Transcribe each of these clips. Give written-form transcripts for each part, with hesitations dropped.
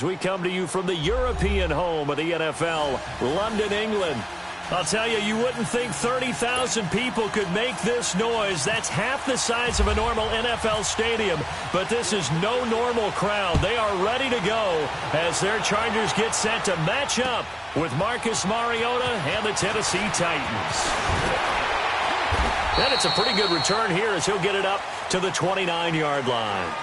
We come to you from the European home of the NFL, London, England. I'll tell you, you wouldn't think 30,000 people could make this noise. That's half the size of a normal NFL stadium, but this is no normal crowd. They are ready to go as their Chargers get set to match up with Marcus Mariota and the Tennessee Titans. And it's a pretty good return here as he'll get it up to the 29-yard line.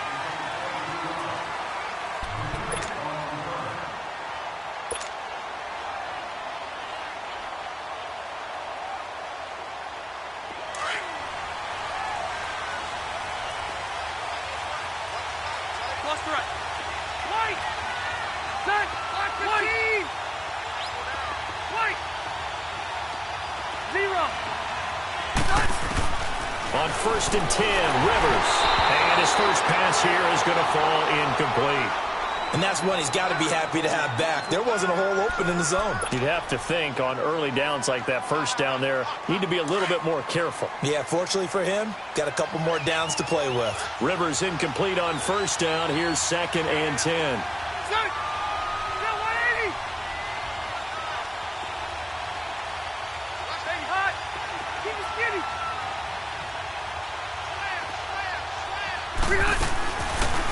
On 1st and 10, Rivers. And his first pass here is going to fall incomplete. And that's one he's got to be happy to have back. There wasn't a hole open in the zone. You'd have to think on early downs like that first down there, need to be a little bit more careful. Yeah, fortunately for him, got a couple more downs to play with. Rivers incomplete on 1st down. Here's 2nd and 10.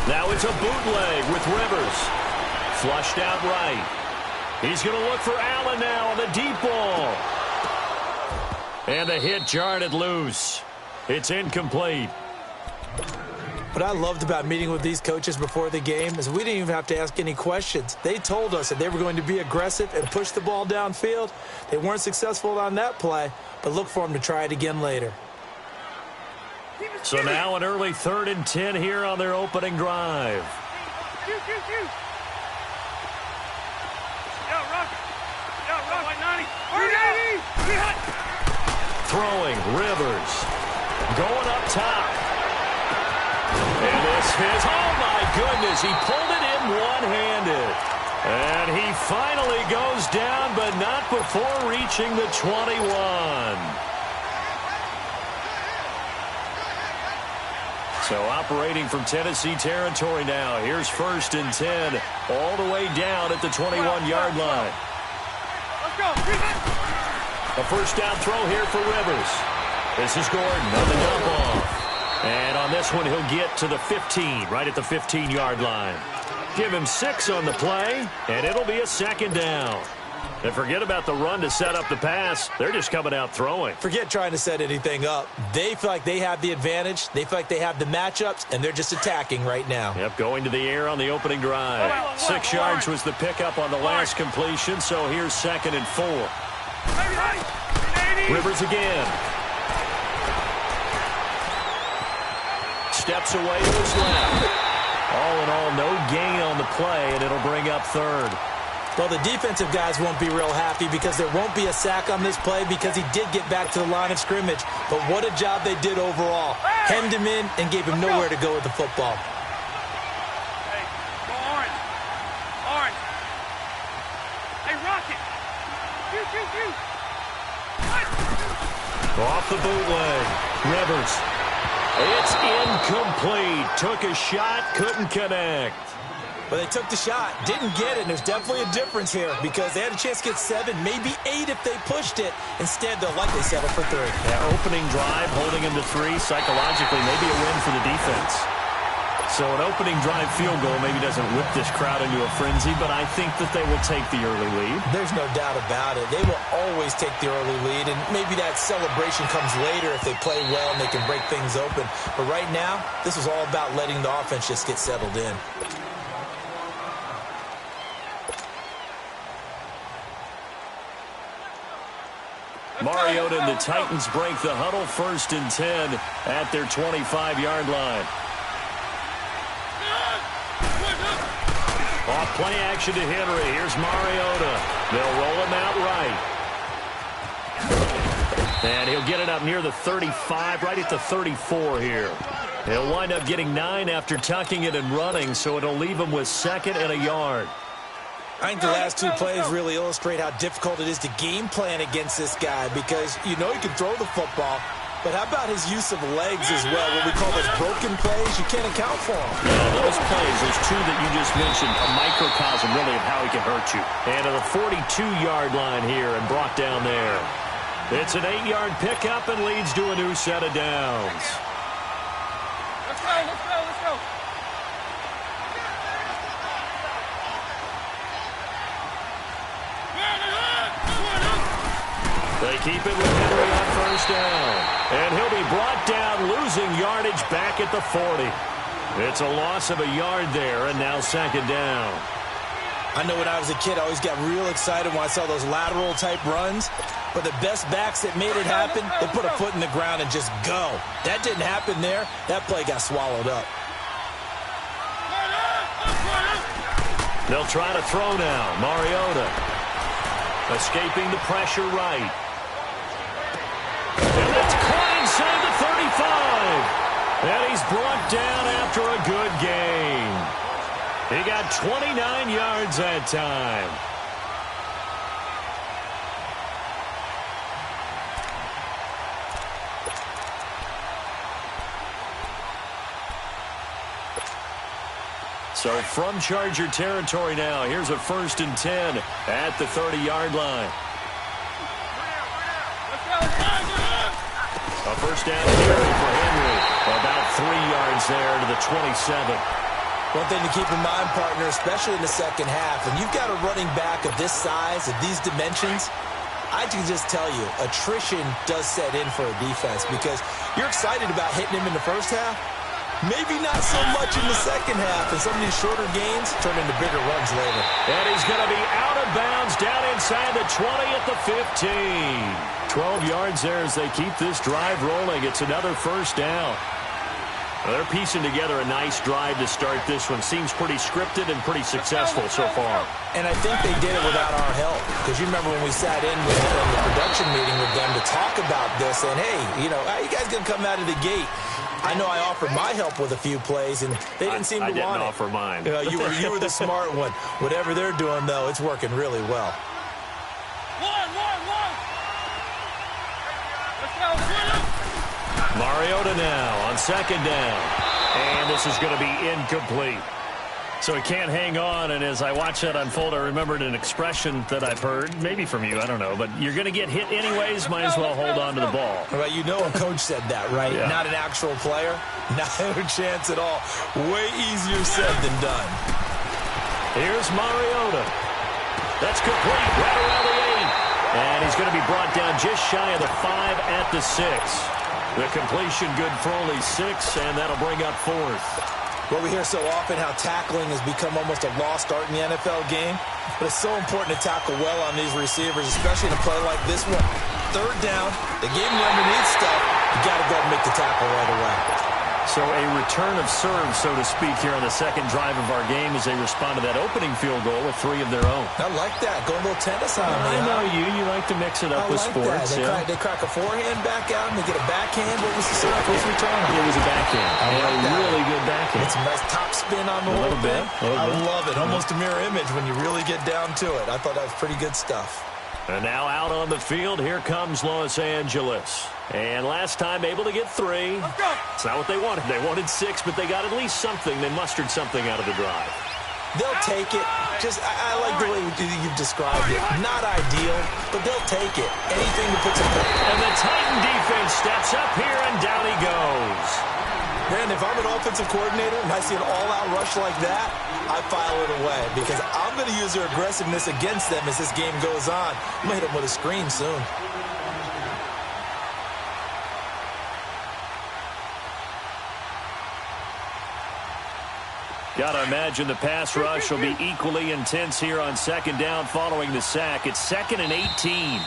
Now it's a bootleg with Rivers. Flushed out right. He's going to look for Allen now on the deep ball. And the hit jarred it loose. It's incomplete. What I loved about meeting with these coaches before the game is we didn't even have to ask any questions. They told us that they were going to be aggressive and push the ball downfield. They weren't successful on that play, but look for them to try it again later. So now an early 3rd and 10 here on their opening drive. Throwing, Rivers. Going up top. And this is, oh my goodness, he pulled it in one-handed. And he finally goes down, but not before reaching the 21. So operating from Tennessee territory now. Here's 1st and 10, all the way down at the 21-yard line. Let's go. A first down throw here for Rivers. This is Gordon on the dump off. And on this one, he'll get to the 15, right at the 15-yard line. Give him 6 on the play, and it'll be a 2nd down. And forget about the run to set up the pass. They're just coming out throwing. Forget trying to set anything up. They feel like they have the advantage. They feel like they have the matchups, and they're just attacking right now. Yep, going to the air on the opening drive. 6 yards was the pickup on the last completion, so here's 2nd and 4. Rivers again. Steps away to his left. All in all, no gain on the play, and it'll bring up 3rd. Well, the defensive guys won't be real happy because there won't be a sack on this play because he did get back to the line of scrimmage. But what a job they did overall. Hemmed him in and gave him nowhere to go with the football. Hey, go orange. Orange. Hey, Rocket. Shoot. Off the bootleg. Rivers. It's incomplete. Took a shot, couldn't connect. But they took the shot, didn't get it, and there's definitely a difference here because they had a chance to get 7, maybe 8 if they pushed it. Instead, they'll likely settle for 3. Yeah, opening drive, holding him to 3, psychologically, maybe a win for the defense. So an opening drive field goal maybe doesn't whip this crowd into a frenzy, but I think that they will take the early lead. There's no doubt about it. They will always take the early lead, and maybe that celebration comes later if they play well and they can break things open. But right now, this is all about letting the offense just get settled in. Mariota and the Titans break the huddle. 1st and 10 at their 25-yard line. Off play action to Henry. Here's Mariota. They'll roll him out right. And he'll get it up near the 35, right at the 34 here. He'll wind up getting 9 after tucking it and running, so it'll leave him with 2nd and a yard. I think the last 2 plays really illustrate how difficult it is to game plan against this guy because you know he can throw the football, But how about his use of legs as well? What we call those broken plays, you can't account for them. Yeah, those plays, those two that you just mentioned, a microcosm really of how he can hurt you. And to the 42-yard line here and brought down there. It's an 8-yard pickup and leads to a new set of downs. Let's go, let's go, let's go. They keep it with Henry on first down. And he'll be brought down, losing yardage back at the 40. It's a loss of a yard there, and now second down. I know when I was a kid, I always got real excited when I saw those lateral-type runs. But the best backs that made it happen, they put a foot in the ground and just go. That didn't happen there. That play got swallowed up. They'll try to throw now. Mariota escaping the pressure right. And it's caught inside the 35. And he's brought down after a good game. He got 29 yards that time. So from Charger territory now, here's a 1st and 10 at the 30-yard line. A first down carry for Henry. About 3 yards there to the 27. One thing to keep in mind, partner, especially in the second half, when you've got a running back of this size, of these dimensions, I can just tell you, attrition does set in for a defense because you're excited about hitting him in the first half. Maybe not so much in the second half, and some of these shorter gains turn into bigger runs later. And he's going to be out of bounds down inside the 20 at the 15. 12 yards there as they keep this drive rolling. It's another first down. Well, they're piecing together a nice drive to start this one. Seems pretty scripted and pretty successful so far. And I think they did it without our help. Because you remember when we sat in with them in the production meeting with them to talk about this, and hey, you know, how you guys going to come out of the gate? I know I offered my help with a few plays, and they didn't seem to want it. I didn't offer mine. You were the smart one. Whatever they're doing, though, it's working really well. Mariota now on second down. And this is going to be incomplete. So he can't hang on, and as I watch that unfold, I remembered an expression that I've heard, maybe from you, I don't know, but you're going to get hit anyways, might as well hold on to the ball. Well, you know a coach said that, right? Yeah. Not an actual player. Not a chance at all. Way easier said than done. Here's Mariota. That's complete right around the 8. And he's going to be brought down just shy of the 5 at the 6. The completion good for only 6, and that'll bring up 4th. Well, we hear so often how tackling has become almost a lost art in the NFL game, but it's so important to tackle well on these receivers, especially in a play like this one. Third down, the game underneath stuff, you got to go and make the tackle right away. So a return of serve, so to speak, here on the second drive of our game as they respond to that opening field goal with 3 of their own. I like that. Go a little tennis on me. I know you. You like to mix it up with sports. That. They crack a forehand back out and they get a backhand. What was the Cycles return? It was a backhand. A really good backhand. It's a nice top spin on the whole thing. I love it. Almost a mirror image when you really get down to it. I thought that was pretty good stuff. And now out on the field, here comes Los Angeles. And last time able to get 3. It's not what they wanted. They wanted 6, but they got at least something. They mustered something out of the drive. They'll take it. I like the way you've described it. Not ideal, but they'll take it. Anything to put some... And the Titan defense steps up here, and down he goes. Brandon, if I'm an offensive coordinator and I see an all-out rush like that, I file it away because I'm going to use their aggressiveness against them as this game goes on. I'm going to hit them with a screen soon. Got to imagine the pass rush will be equally intense here on second down following the sack. It's 2nd and 18.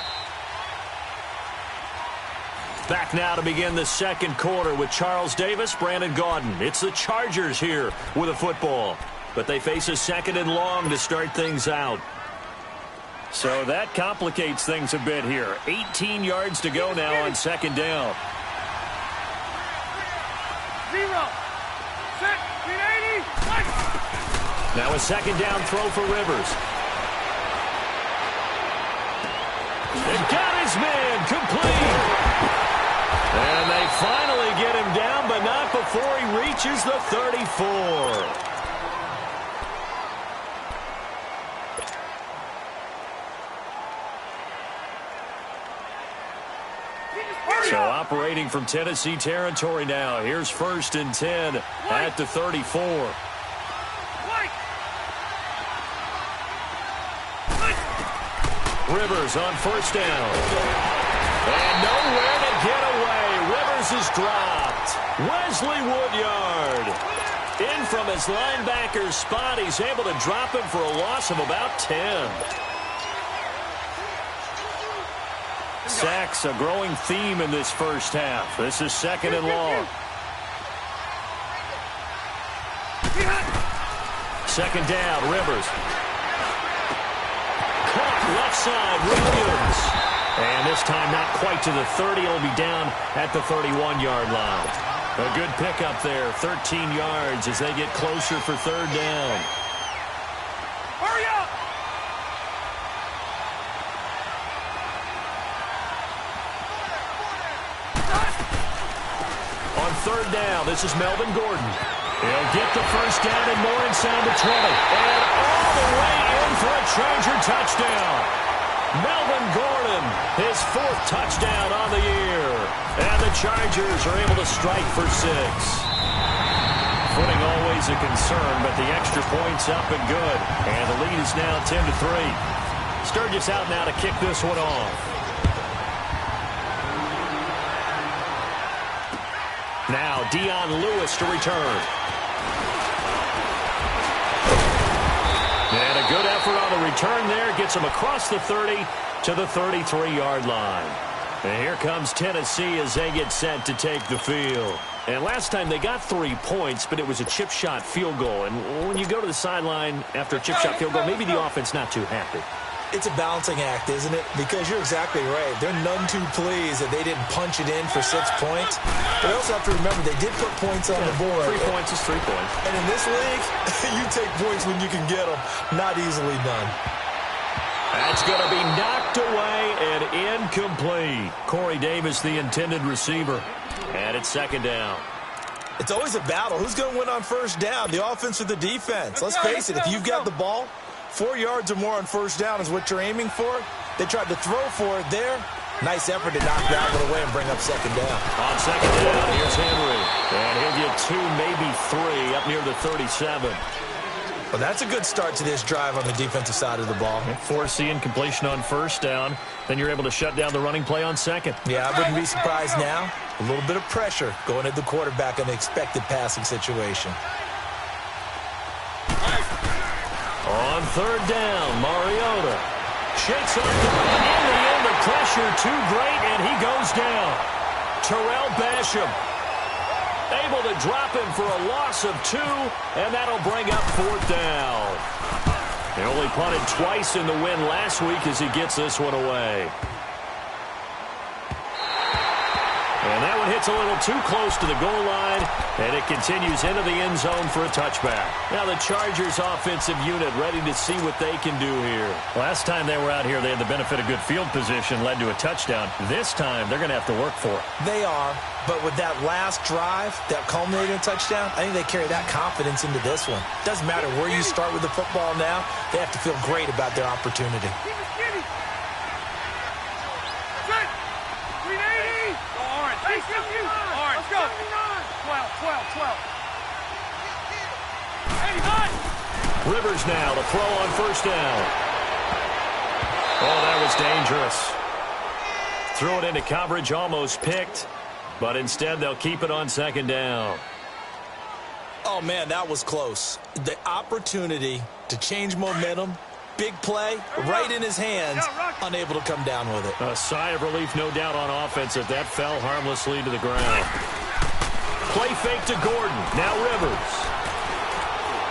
Back now to begin the second quarter with Charles Davis, Brandon Gaudin. It's the Chargers here with a football. But they face a 2nd and long to start things out. So that complicates things a bit here. 18 yards to go now on second down. 0. Set. 380. Now a second down throw for Rivers. And got his man complete. And they finally get him down, but not before he reaches the 34. So operating from Tennessee territory now. Here's 1st and 10 at the 34. Rivers on 1st down. And nowhere to get away. Rivers is dropped. Wesley Woodyard. In from his linebacker's spot. He's able to drop him for a loss of about 10. Sacks, a growing theme in this first half. This is 2nd and long. 2nd down, Rivers. Caught left side, Williams. And this time not quite to the 30. It'll be down at the 31-yard line. A good pickup there, 13 yards as they get closer for 3rd down. Hurry up! On 3rd down, this is Melvin Gordon. He'll get the 1st down and more inside the 20. And all the way in for a Charger touchdown. Melvin Gordon, his 4th touchdown on the year. And the Chargers are able to strike for 6. Footing always a concern, but the extra point's up and good. And the lead is now 10-3. Sturgis out now to kick this one off. Now Dion Lewis to return. And a good effort on the return there. Gets him across the 30 to the 33-yard line. And here comes Tennessee as they get set to take the field. And last time they got 3 points, but it was a chip shot field goal. And when you go to the sideline after a chip shot field goal, maybe the offense not too happy. It's a balancing act, isn't it? Because you're exactly right. They're none too pleased that they didn't punch it in for 6 points. But they also have to remember they did put points on the board. 3 points is 3 points. And in this league, you take points when you can get them. Not easily done. That's going to be knocked away and incomplete. Corey Davis, the intended receiver. And it's 2nd down. It's always a battle. Who's going to win on 1st down, the offense or the defense? Let's face it, if you've got the ball, 4 yards or more on 1st down is what you're aiming for. They tried to throw for it there. Nice effort to knock that one away and bring up 2nd down. On 2nd down, here's Henry. And he'll get 2, maybe 3 up near the 37. Well, that's a good start to this drive on the defensive side of the ball. Forcing completion on 1st down. Then you're able to shut down the running play on 2nd. Yeah, I wouldn't be surprised now. A little bit of pressure going at the quarterback in the expected passing situation. On 3rd down, Mariota shakes off the run in the end. The pressure too great, and he goes down. Terrell Basham able to drop him for a loss of 2, and that'll bring up 4th down. He only punted twice in the win last week as he gets this one away. And that one hits a little too close to the goal line, and it continues into the end zone for a touchback. Now the Chargers offensive unit ready to see what they can do here. Last time they were out here, they had the benefit of good field position, led to a touchdown. This time, they're going to have to work for it. They are, but with that last drive, that culminating touchdown, I think they carry that confidence into this one. Doesn't matter where you start with the football now, they have to feel great about their opportunity. Let's go. 12. Rivers now to throw on 1st down. Oh, that was dangerous. Threw it into coverage, almost picked, but instead they'll keep it on 2nd down. Oh, man, that was close. The opportunity to change momentum, big play, right in his hands, unable to come down with it. A sigh of relief, no doubt, on offense if that fell harmlessly to the ground. Play fake to Gordon. Now Rivers.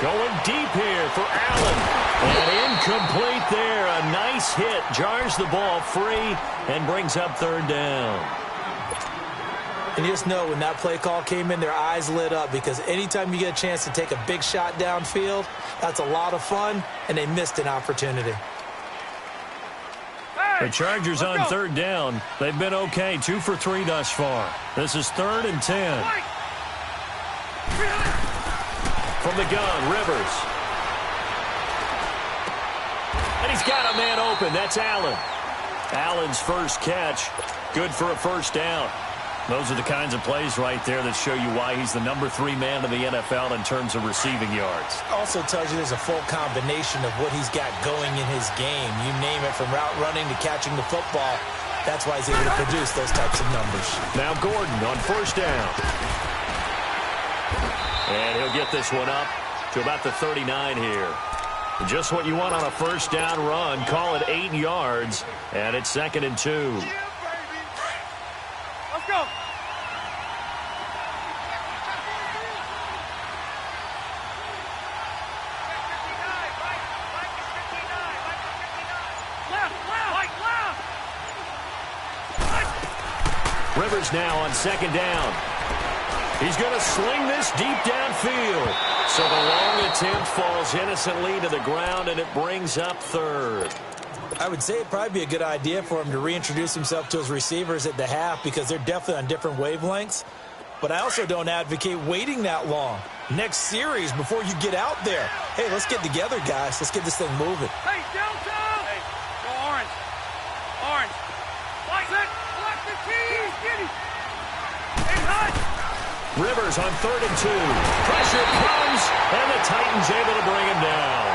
Going deep here for Allen. And incomplete there. A nice hit. Jars the ball free and brings up 3rd down. And you just know when that play call came in, their eyes lit up, because anytime you get a chance to take a big shot downfield, that's a lot of fun, and they missed an opportunity. The Chargers on third down. They've been okay, 2 for 3 thus far. This is 3rd and 10. From the gun, Rivers. And he's got a man open. That's Allen. Allen's first catch. Good for a first down. Those are the kinds of plays right there that show you why he's the number 3 man in the NFL in terms of receiving yards. Also tells you there's a full combination of what he's got going in his game. You name it, from route running to catching the football. That's why he's able to produce those types of numbers. Now Gordon on first down. And he'll get this one up to about the 39 here. Just what you want on a first down run. Call it 8 yards. And it's 2nd and 2. Let's go. Rivers now on 2nd down. He's going to sling this deep downfield. So the long attempt falls innocently to the ground, and it brings up 3rd. I would say it'd probably be a good idea for him to reintroduce himself to his receivers at the half, because they're definitely on different wavelengths. But I also don't advocate waiting that long. Next series, before you get out there, hey, let's get together, guys. Let's get this thing moving. Hey, Delta! Hey, go orange. Orange. White. Set. Block the keys. Get him. Hey, hot. Rivers on 3rd and 2. Pressure comes, and the Titans able to bring him down.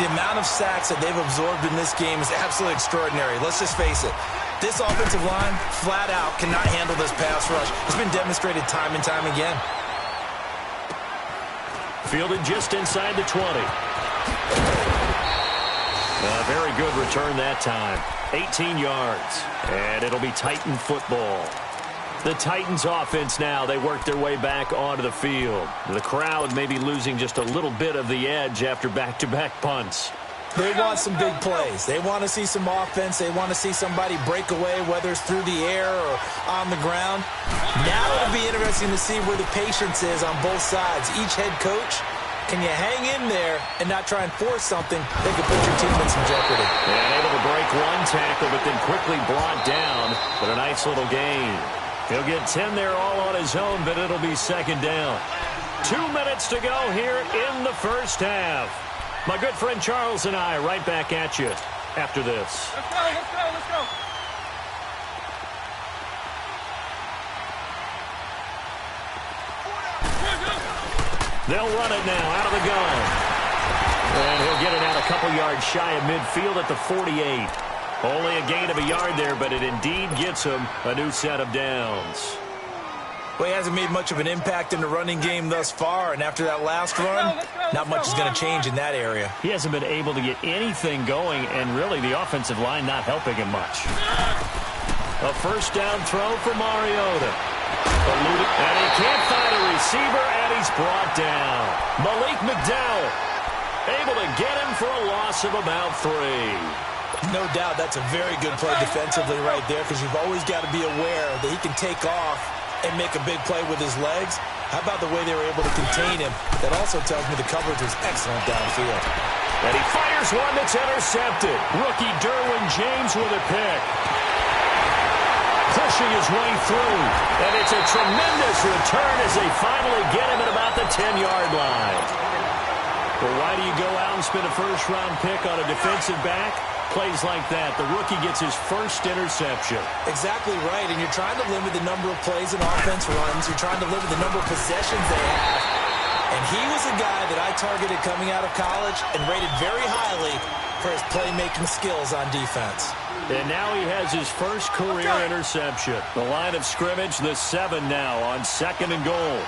The amount of sacks that they've absorbed in this game is absolutely extraordinary. Let's just face it. This offensive line, flat out, cannot handle this pass rush. It's been demonstrated time and time again. Fielded just inside the 20. A very good return that time. 18 yards. And it'll be Titan football. The Titans offense now, they work their way back onto the field. The crowd may be losing just a little bit of the edge after back-to-back punts. They want some big plays. They want to see some offense. They want to see somebody break away, whether it's through the air or on the ground. Now it'll be interesting to see where the patience is on both sides. Each head coach, can you hang in there and not try and force something that could put your team in some jeopardy? And able to break one tackle, but then quickly brought down for a nice little gain. He'll get 10 there all on his own, but it'll be 2nd down. 2 minutes to go here in the first half. My good friend Charles and I right back at you after this. Let's go, let's go, let's go. They'll run it now out of the gun. And he'll get it out a couple yards shy of midfield at the 48. Only a gain of a yard there, but it indeed gets him a new set of downs. Well, he hasn't made much of an impact in the running game thus far, and after that last run, not much is going to change in that area. He hasn't been able to get anything going, and really the offensive line not helping him much. A first down throw for Mariota. And he can't find a receiver, and he's brought down. Malik McDowell able to get him for a loss of about 3. No doubt that's a very good play defensively right there, because you've always got to be aware that he can take off and make a big play with his legs. How about the way they were able to contain him? That also tells me the coverage was excellent downfield. And he fires one that's intercepted. Rookie Derwin James with a pick. Pushing his way through. And it's a tremendous return as they finally get him at about the 10-yard line. Well, why do you go out and spend a first-round pick on a defensive back? Plays like that, the rookie gets his first interception. Exactly right, and you're trying to limit the number of plays an offense runs. You're trying to limit the number of possessions they have. And he was a guy that I targeted coming out of college and rated very highly for his playmaking skills on defense. And now he has his first career interception. The line of scrimmage, the 7 now on 2nd and goal.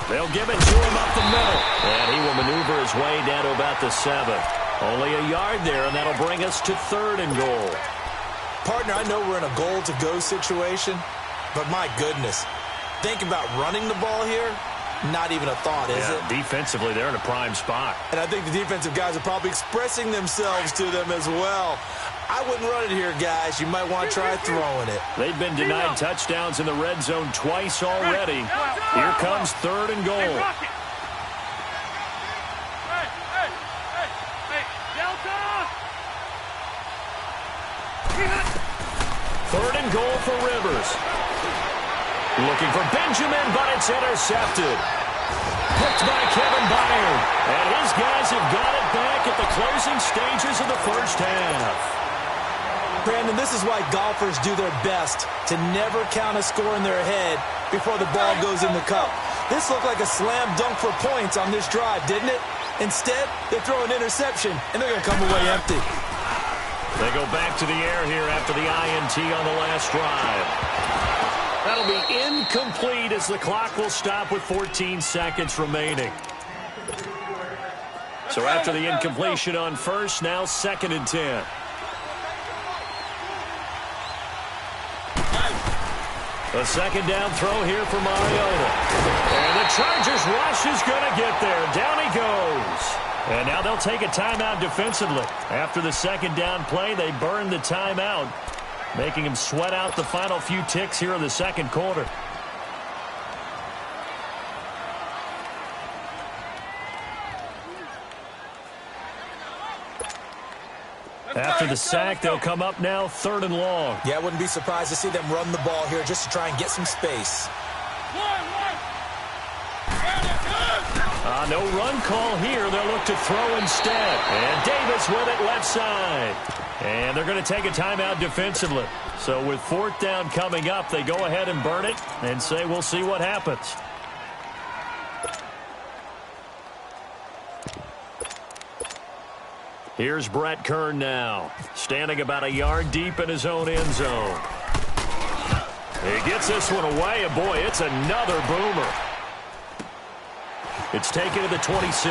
They'll give it to him up the middle. And he will maneuver his way down to about the 7. Only a yard there, and that'll bring us to 3rd and goal. Partner, I know we're in a goal-to-go situation, but my goodness, think about running the ball here. Not even a thought, is it? Defensively, they're in a prime spot. And I think the defensive guys are probably expressing themselves to them as well. I wouldn't run it here, guys. You might want to try throwing it. They've been denied touchdowns in the red zone twice already. Here comes 3rd and goal. for Rivers. Looking for Benjamin, but it's intercepted. Picked by Kevin Byard. And his guys have got it back at the closing stages of the first half. Brandon, this is why golfers do their best to never count a score in their head before the ball goes in the cup. This looked like a slam dunk for points on this drive, didn't it? Instead, they throw an interception, and they're going to come away empty. They go back to the air here after the INT on the last drive. That'll be incomplete as the clock will stop with 14 seconds remaining. So after the incompletion on first, now 2nd and 10. A second down throw here for Mariota. And the Chargers rush is going to get there. Down he goes. And now they'll take a timeout defensively. After the second down play, they burn the timeout, making him sweat out the final few ticks here in the second quarter. After the sack, they'll come up now 3rd and long. Yeah, I wouldn't be surprised to see them run the ball here just to try and get some space. No run call here. They'll look to throw instead. And Davis with it left side. And they're going to take a timeout defensively. So with 4th down coming up, they go ahead and burn it and say we'll see what happens. Here's Brett Kern now, standing about a yard deep in his own end zone. He gets this one away, and boy, it's another boomer. It's taken to the 26.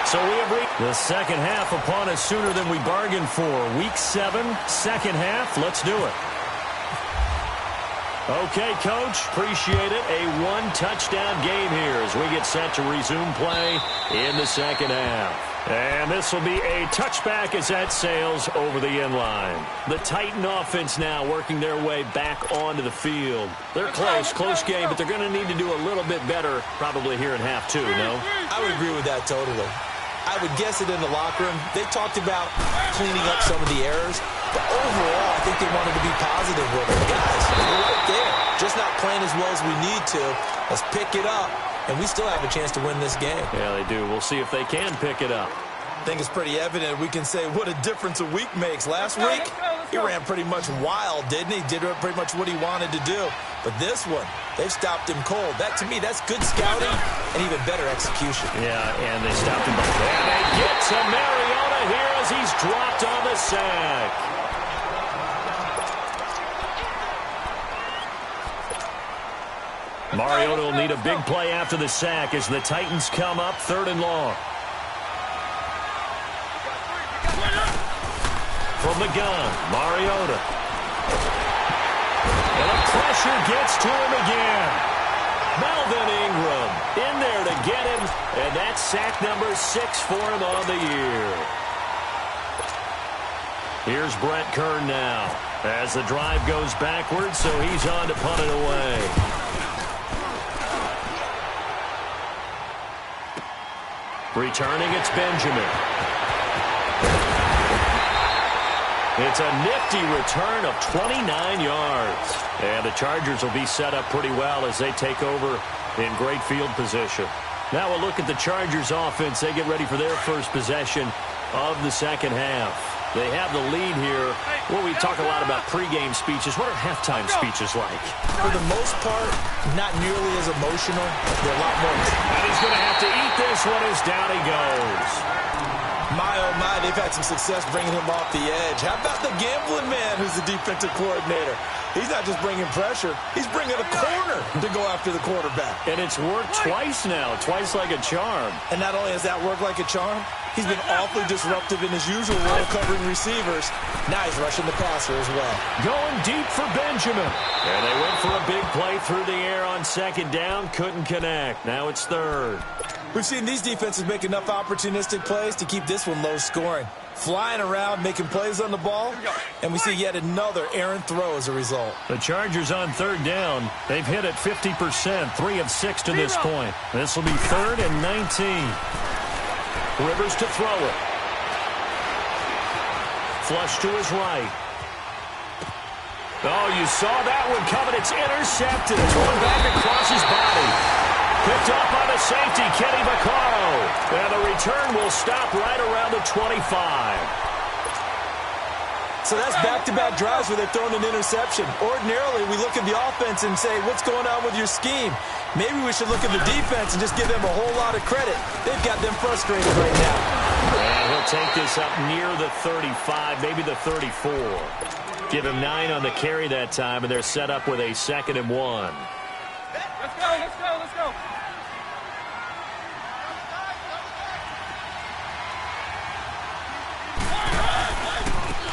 So we have reached the second half upon us sooner than we bargained for. Week 7, second half. Let's do it. Okay, Coach, appreciate it. A 1-touchdown game here as we get set to resume play in the second half. And this will be a touchback as that sails over the end line. The Titan offense now working their way back onto the field. They're close game, but they're going to need to do a little bit better probably here in half 2, no? I would agree with that totally. I would guess it in the locker room. They talked about cleaning up some of the errors, but overall, I think they wanted to be positive with it. Guys, we're right there. Just not playing as well as we need to. Let's pick it up, and we still have a chance to win this game. Yeah, they do. We'll see if they can pick it up. I think it's pretty evident we can say what a difference a week makes. Last week, he ran pretty much wild, didn't he? Did pretty much what he wanted to do. But this one, they've stopped him cold. That, to me, that's good scouting and even better execution. Yeah, and they stopped him. And they get to Mariota here as he's dropped on the sack. Mariota will need a big play after the sack as the Titans come up 3rd and long. From the gun, Mariota. And the pressure gets to him again. Melvin Ingram in there to get him, and that's sack number 6 for him on the year. Here's Brett Kern now as the drive goes backwards, so he's on to punt it away. Returning, it's Benjamin. It's a nifty return of 29 yards. And the Chargers will be set up pretty well as they take over in great field position. Now we'll look at the Chargers offense. They get ready for their first possession of the second half. They have the lead here. Well, we talk a lot about pregame speeches. What are halftime speeches like? For the most part, not nearly as emotional. They're a lot more. And he's going to have to eat this one as down he goes. My, oh my, they've had some success bringing him off the edge. How about the gambling man who's the defensive coordinator? He's not just bringing pressure. He's bringing a corner to go after the quarterback. And it's worked twice now, twice like a charm. And not only has that worked like a charm, he's been awfully disruptive in his usual role covering receivers. Now he's rushing the passer as well. Going deep for Benjamin. And they went for a big play through the air on second down. Couldn't connect. Now it's 3rd. We've seen these defenses make enough opportunistic plays to keep this one low scoring. Flying around, making plays on the ball, and we see yet another errant throw as a result. The Chargers on 3rd down. They've hit it 50%, 3 of 6 to this point. This will be 3rd and 19. Rivers to throw it. Flush to his right. Oh, you saw that one coming. It's intercepted. Thrown back across his body. Picked up by the safety, Kenny Vaccaro. And the return will stop right around the 25. So that's back-to-back drives where they've thrown an interception. Ordinarily, we look at the offense and say, what's going on with your scheme? Maybe we should look at the defense and just give them a whole lot of credit. They've got them frustrated right now. And he'll take this up near the 35, maybe the 34. Give him 9 on the carry that time, and they're set up with a 2nd and 1. Let's go, let's go, let's go.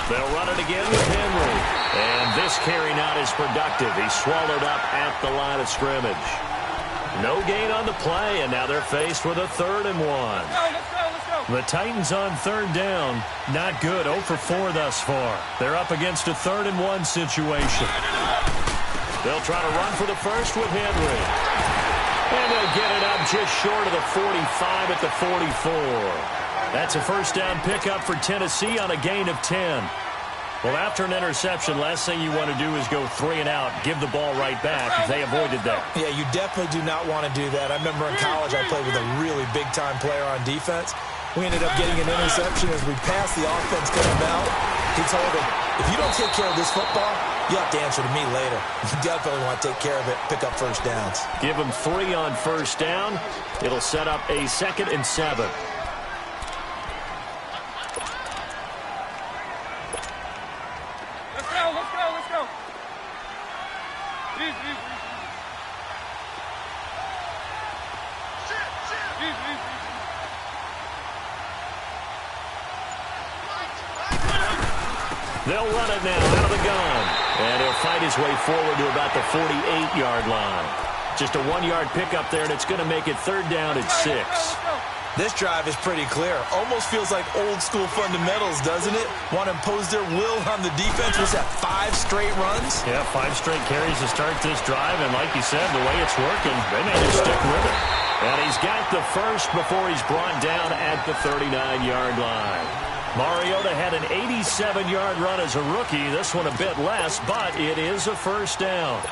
They'll run it again with Henry. And this carry not as productive. He's swallowed up at the line of scrimmage. No gain on the play, and now they're faced with a 3rd and 1. Let's go, let's go, let's go. The Titans on 3rd down. Not good. 0 for 4 thus far. They're up against a 3rd and 1 situation. They'll try to run for the first with Henry. And they'll get it up just short of the 45 at the 44. That's a first down pickup for Tennessee on a gain of 10. Well, after an interception, last thing you want to do is go 3 and out, give the ball right back. They avoided that. Yeah, you definitely do not want to do that. I remember in college I played with a really big-time player on defense. We ended up getting an interception as we passed the offense coming out. He told him, if you don't take care of this football, you have to answer to me later. You definitely want to take care of it, pick up first downs. Give him 3 on first down. It'll set up a 2nd and 7. They'll run it now out of the gun. And he'll fight his way forward to about the 48-yard line. Just a 1-yard pickup there, and it's going to make it 3rd down at 6. This drive is pretty clear. Almost feels like old-school fundamentals, doesn't it? Want to impose their will on the defense. Was that 5 straight runs? Yeah, 5 straight carries to start this drive. And like you said, the way it's working, they may just stick with it. And he's got the first before he's brought down at the 39-yard line. Mariota had an 87-yard run as a rookie. This one a bit less, but it is a first down.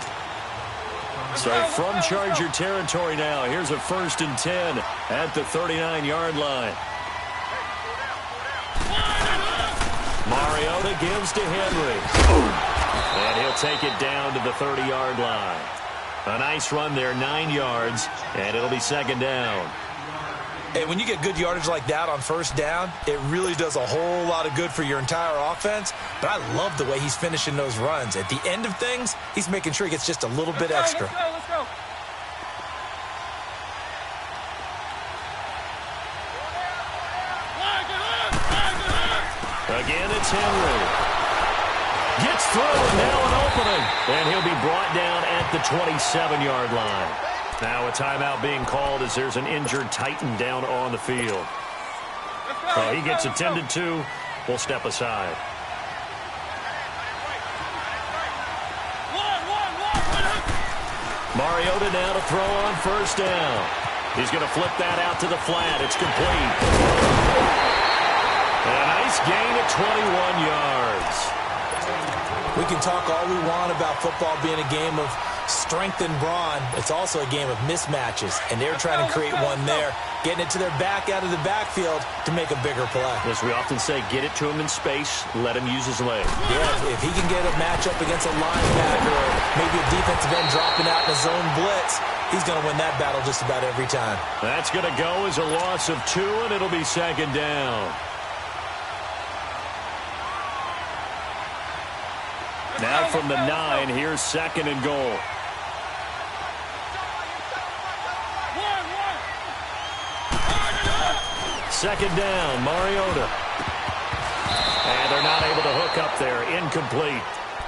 So from Charger territory now, here's a 1st and 10 at the 39-yard line. Mariota gives to Henry. And he'll take it down to the 30-yard line. A nice run there, 9 yards, and it'll be 2nd down. And when you get good yardage like that on first down, it really does a whole lot of good for your entire offense. But I love the way he's finishing those runs. At the end of things, he's making sure he gets just a little bit extra. Let's go, let's go. Again, it's Henry. Gets through, now an opening. And he'll be brought down at the 27-yard line. Now a timeout being called as there's an injured Titan down on the field. He gets attended to. We'll step aside. Mariota now to throw on first down. He's going to flip that out to the flat. It's complete. And a nice gain at 21 yards. We can talk all we want about football being a game of strength and brawn. It's also a game of mismatches, and they're trying to create one there, getting it to their back out of the backfield to make a bigger play. As we often say, get it to him in space, let him use his leg. Yeah, if he can get a matchup against a linebacker or maybe a defensive end dropping out in a zone blitz, he's going to win that battle just about every time. That's going to go as a loss of 2, and it'll be 2nd down. Now from the 9, here's 2nd and goal. Second down, Mariota. And they're not able to hook up there. Incomplete.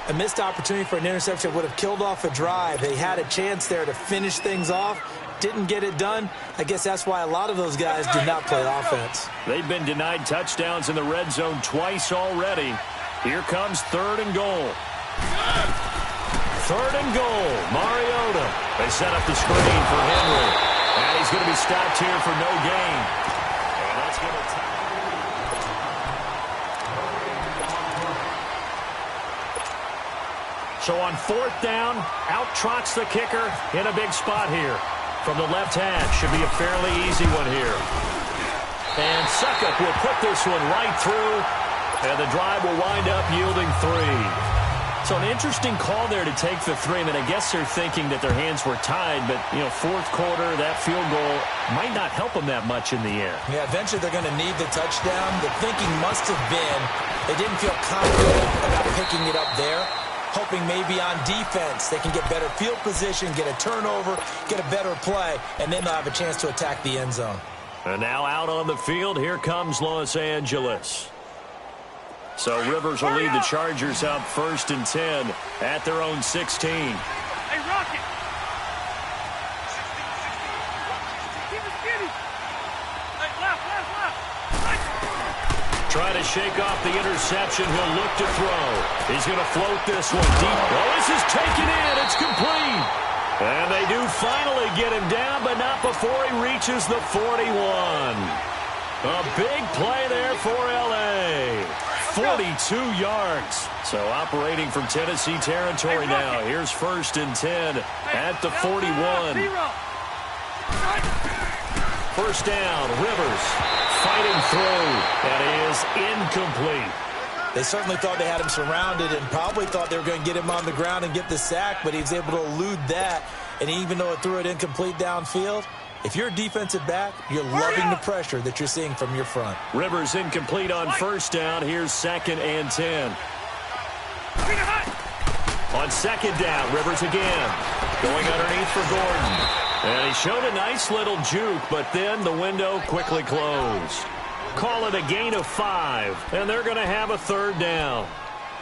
A missed opportunity for an interception would have killed off a drive. They had a chance there to finish things off. Didn't get it done. I guess that's why a lot of those guys did not play offense. They've been denied touchdowns in the red zone twice already. Here comes 3rd and goal. 3rd and goal, Mariota. They set up the screen for Henry. And he's going to be stopped here for no gain. And that's going to So on 4th down, out-trots the kicker in a big spot here. From the left hash, should be a fairly easy one here. And Suckup will put this one right through, and the drive will wind up yielding 3. So an interesting call there to take the 3. I mean, I guess they're thinking that their hands were tied, but, you know, 4th quarter, that field goal might not help them that much in the end. Yeah, eventually they're going to need the touchdown. The thinking must have been they didn't feel confident about picking it up there, hoping maybe on defense they can get better field position, get a turnover, get a better play, and then they'll have a chance to attack the end zone. And now out on the field, here comes Los Angeles. So Rivers will lead the Chargers up 1st and 10 at their own 16. Hey, Rocket! Keep it skinny! Hey, left! Right. Trying to shake off the interception. He'll look to throw. He's going to float this one deep. Oh, this is taken in. It's complete. And they do finally get him down, but not before he reaches the 41. A big play there for L.A. 42 yards. So operating from Tennessee territory now. Here's 1st and 10 at the 41. 1st down, Rivers fighting through. That is incomplete. They certainly thought they had him surrounded and probably thought they were going to get him on the ground and get the sack, but he was able to elude that. And even though it threw it incomplete downfield, if you're a defensive back, you're loving the pressure that you're seeing from your front. Rivers incomplete on 1st down. Here's 2nd and 10. On 2nd down, Rivers again. Going underneath for Gordon. And he showed a nice little juke, but then the window quickly closed. Call it a gain of 5, and they're going to have a 3rd down.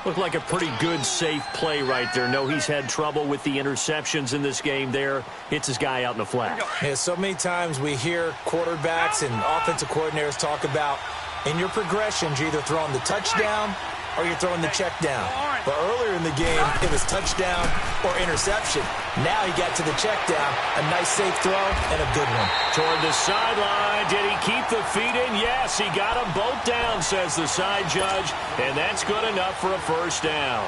Looked like a pretty good, safe play right there. No, he's had trouble with the interceptions in this game there. Hits his guy out in the flat. Yeah, so many times we hear quarterbacks and offensive coordinators talk about in your progressions, you're either throwing the touchdown or you're throwing the check down. But earlier in the game, it was touchdown or interception. Now he got to the check down. A nice safe throw and a good one. Toward the sideline. Did he keep the feet in? Yes, he got them both down, says the side judge. And that's good enough for a 1st down.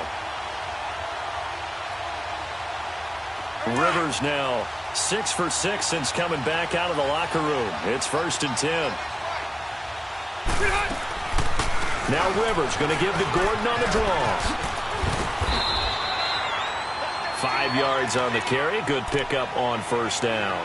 Rivers now 6 for 6 since coming back out of the locker room. It's 1st and 10. Now Rivers going to give to Gordon on the draw. 5 yards on the carry. Good pickup on 1st down.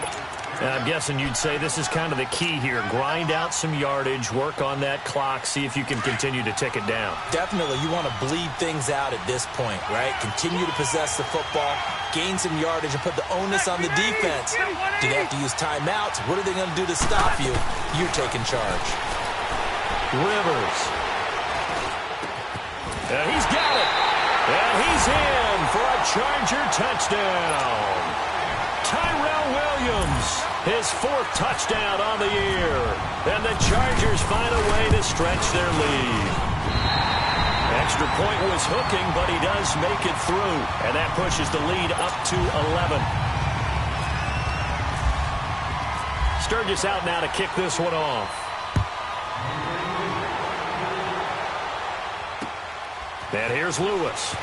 And I'm guessing you'd say this is kind of the key here. Grind out some yardage, work on that clock, see if you can continue to tick it down. Definitely. You want to bleed things out at this point, right? Continue to possess the football, gain some yardage, and put the onus on the defense. Do they have to use timeouts? What are they going to do to stop you? You're taking charge. Rivers. And he's got it. And he's in for a Charger touchdown. Tyrell Williams, his 4th touchdown on the year. And the Chargers find a way to stretch their lead. Extra point was hooking, but he does make it through. And that pushes the lead up to 11. Sturgis out now to kick this one off. And here's Lewis.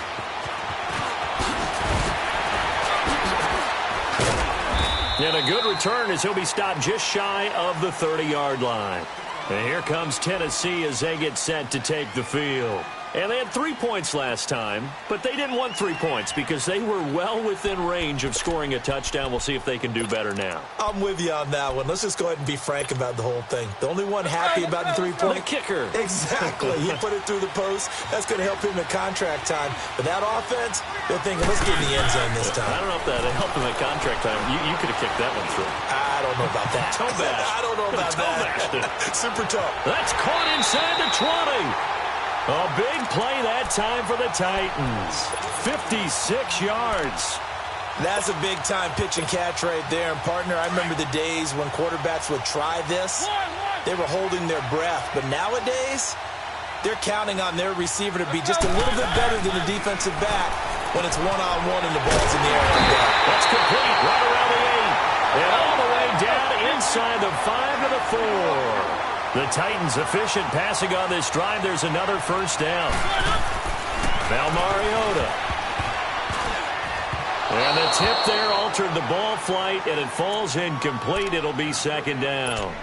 And a good return as he'll be stopped just shy of the 30-yard line. And here comes Tennessee as they get set to take the field. And they had 3 points last time, but they didn't want 3 points because they were well within range of scoring a touchdown. We'll see if they can do better now. I'm with you on that one. Let's just go ahead and be frank about the whole thing. The only one happy about the 3-point. The kicker. Exactly. He put it through the post. That's going to help him at contract time. But that offense, they're thinking, let's get in the end zone this time. I don't know if that helped him at contract time. You could have kicked that one through. I don't know about that. Toe bash. I don't know about that. Super tough. That's caught inside the 20. A big play that time for the Titans. 56 yards. That's a big-time pitch and catch right there. And, partner, I remember the days when quarterbacks would try this. They were holding their breath. But nowadays, they're counting on their receiver to be just a little bit better than the defensive back when it's one-on-one and the ball's in the air. That's complete right around the 8. And all the way down inside the 5 to the 4. The Titans efficient passing on this drive. There's another 1st down. Now Mariota. And the tip there altered the ball flight, and it falls incomplete. It'll be second down.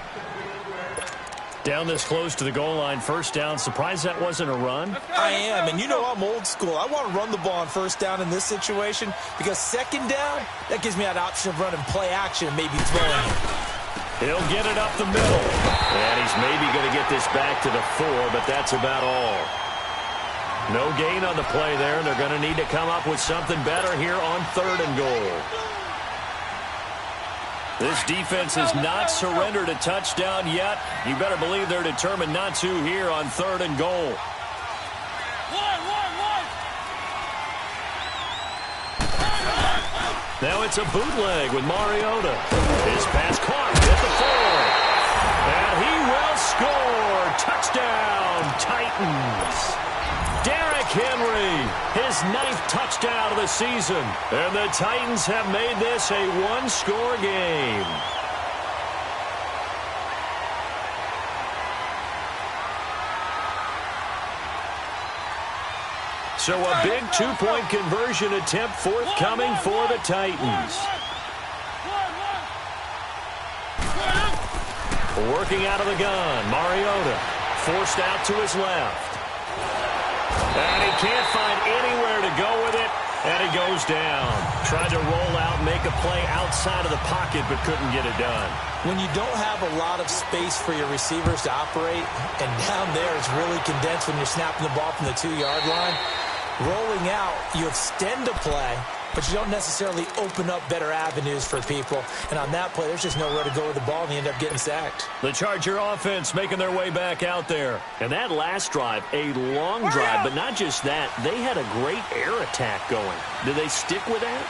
Down this close to the goal line, first down. Surprised that wasn't a run? I am, and you know I'm old school. I want to run the ball on first down in this situation because second down, that gives me that option of running play action and maybe throwing it. He'll get it up the middle. And he's maybe going to get this back to the 4, but that's about all. No gain on the play there, and they're going to need to come up with something better here on 3rd and goal. This defense has not surrendered a touchdown yet. You better believe they're determined not to here on 3rd and goal. Now it's a bootleg with Mariota. His pass caught at the 4. And he will score. Touchdown, Titans. Derrick Henry, his 9th touchdown of the season. And the Titans have made this a one-score game. So a big 2-point conversion attempt forthcoming for the Titans. Working out of the gun, Mariota forced out to his left. And he can't find anywhere to go with it, and he goes down. Tried to roll out, make a play outside of the pocket, but couldn't get it done. When you don't have a lot of space for your receivers to operate, and down there it's really condensed when you're snapping the ball from the 2-yard line, rolling out, you extend a play, but you don't necessarily open up better avenues for people. And on that play, there's just nowhere to go with the ball, and you end up getting sacked. The Charger offense making their way back out there. And that last drive, a long drive, but not just that. They had a great air attack going. Do they stick with that?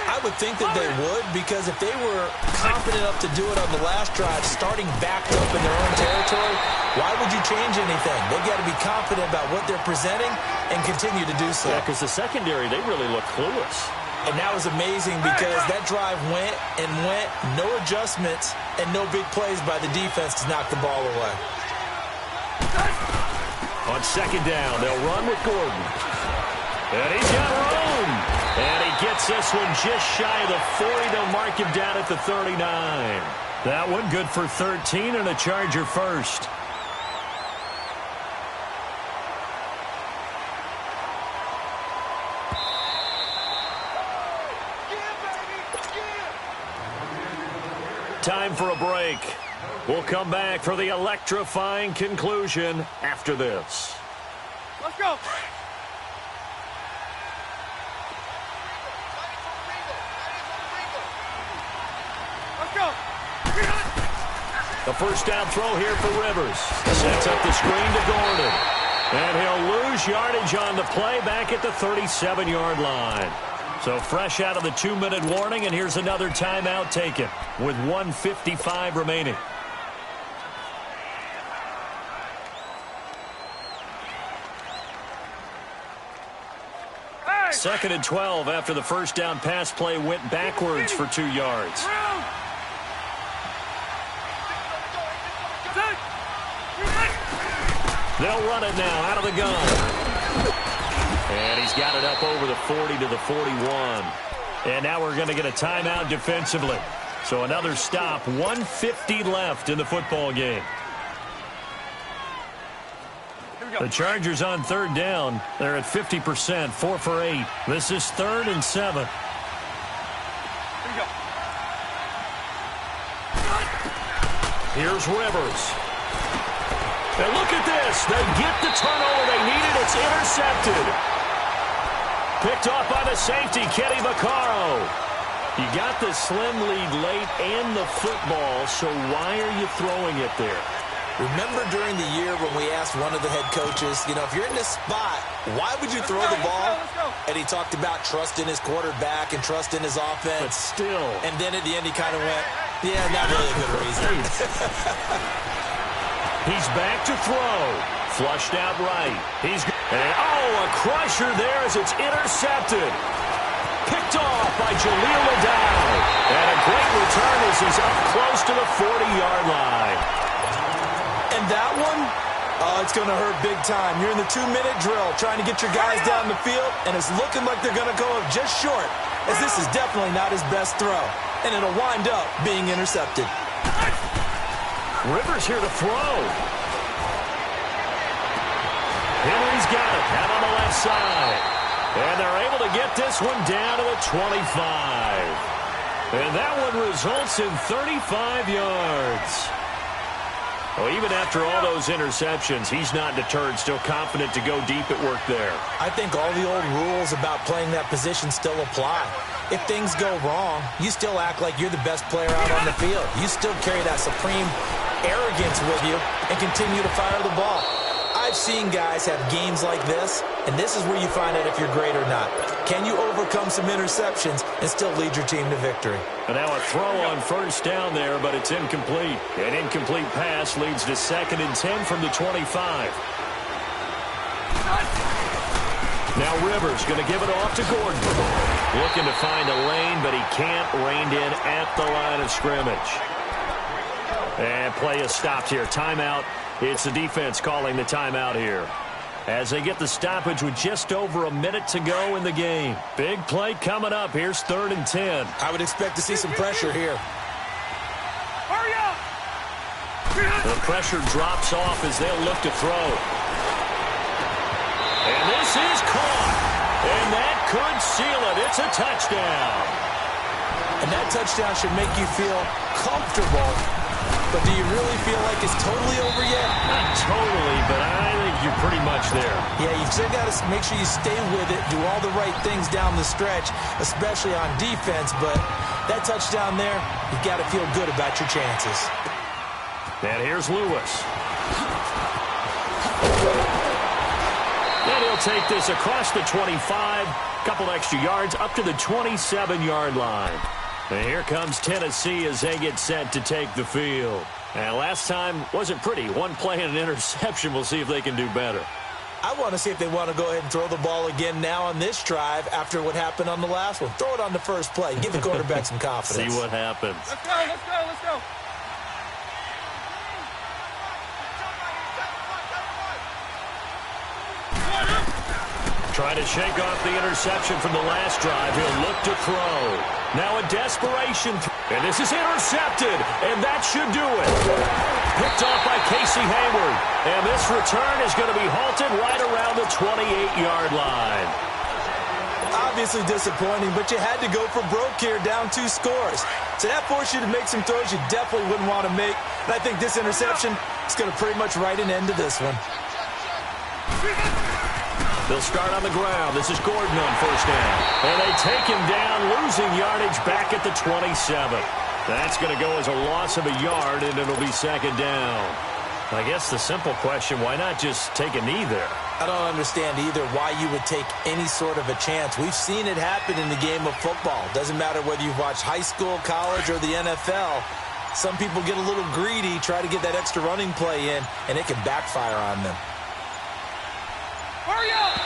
I would think that they would, because if they were confident enough to do it on the last drive, starting backed up in their own territory, why would you change anything? They've got to be confident about what they're presenting and continue to do so. Yeah, because the secondary, they really look clueless. And that was amazing because that drive went and went, no adjustments, and no big plays by the defense to knock the ball away. On second down, they'll run with Gordon. And he's got room. And he gets this one just shy of the 40. They'll mark him down at the 39. That one good for 13 and a Charger first. Time for a break. We'll come back for the electrifying conclusion after this. Let's go. Let's go. The first down throw here for Rivers. Sets up the screen to Gordon. And he'll lose yardage on the play back at the 37-yard line. So fresh out of the 2-minute warning, and here's another timeout taken with 1:55 remaining. Hey. 2nd and 12 after the first down pass play went backwards for 2 yards. They'll run it now out of the gun. And he's got it up over the 40 to the 41. And now we're going to get a timeout defensively. So another stop, 1:50 left in the football game. The Chargers on 3rd down. They're at 50%, 4 for 8. This is 3rd and 7. Here's Rivers. And look at this. They get the turnover they needed. It's intercepted. Picked off by the safety, Kenny Vaccaro. You got the slim lead late and the football, so why are you throwing it there? Remember during the year when we asked one of the head coaches, you know, if you're in this spot, why would you throw the ball? And he talked about trust in his quarterback and trust in his offense. But still. And then at the end he kind of went, yeah, not really a good reason. He's back to throw. Flushed out right. A crusher there as it's intercepted. Picked off by Jaleel Ladow. And a great return as he's up close to the 40-yard line. And that one, it's going to hurt big time. You're in the 2-minute drill trying to get your guys down the field, and it's looking like they're going to go up just short. as this is definitely not his best throw, and it'll wind up being intercepted. Rivers here to throw. Henry's got it out on the left side. And they're able to get this one down to the 25. And that one results in 35 yards. Well, even after all those interceptions, he's not deterred, still confident to go deep at work there. I think all the old rules about playing that position still apply. If things go wrong, you still act like you're the best player out on the field. You still carry that supreme arrogance with you and continue to fire the ball. I've seen guys have games like this, and this is where you find out if you're great or not. Can you overcome some interceptions and still lead your team to victory? And now a throw on first down there, but it's incomplete. An incomplete pass leads to 2nd and 10 from the 25. Now Rivers going to give it off to Gordon. Looking to find a lane, but he can't. Reined in at the line of scrimmage. And play is stopped here. Timeout. It's the defense calling the timeout here, as they get the stoppage with just over a minute to go in the game. Big play coming up. Here's 3rd and 10. I would expect to see some pressure here. Hurry up! The pressure drops off as they'll look to throw. And this is caught. And that could seal it. It's a touchdown. And that touchdown should make you feel comfortable. But do you really feel like it's totally over yet? Not totally, but I think you're pretty much there. Yeah, you've still got to make sure you stay with it, do all the right things down the stretch, especially on defense. But that touchdown there, you've got to feel good about your chances. And here's Lewis. And he'll take this across the 25, couple extra yards up to the 27-yard line. And here comes Tennessee as they get set to take the field. And last time wasn't pretty. One play and an interception. We'll see if they can do better. I want to see if they want to go ahead and throw the ball again now on this drive after what happened on the last one. Throw it on the first play. Give the quarterback some confidence. See what happens. Let's go, let's go, let's go. Trying to shake off the interception from the last drive. He'll look to throw. Now a desperation. And this is intercepted. And that should do it. Picked off by Casey Hayward. And this return is going to be halted right around the 28-yard line. Obviously disappointing, but you had to go for broke here, down 2 scores. So that forced you to make some throws you definitely wouldn't want to make. And I think this interception is going to pretty much write an end to this one. They'll start on the ground. This is Gordon on first down. And they take him down, losing yardage back at the 27. That's going to go as a loss of a yard, and it'll be 2nd down. I guess the simple question, why not just take a knee there? I don't understand either why you would take any sort of a chance. We've seen it happen in the game of football. Doesn't matter whether you've watched high school, college, or the NFL. Some people get a little greedy, try to get that extra running play in, and it can backfire on them. Hurry up!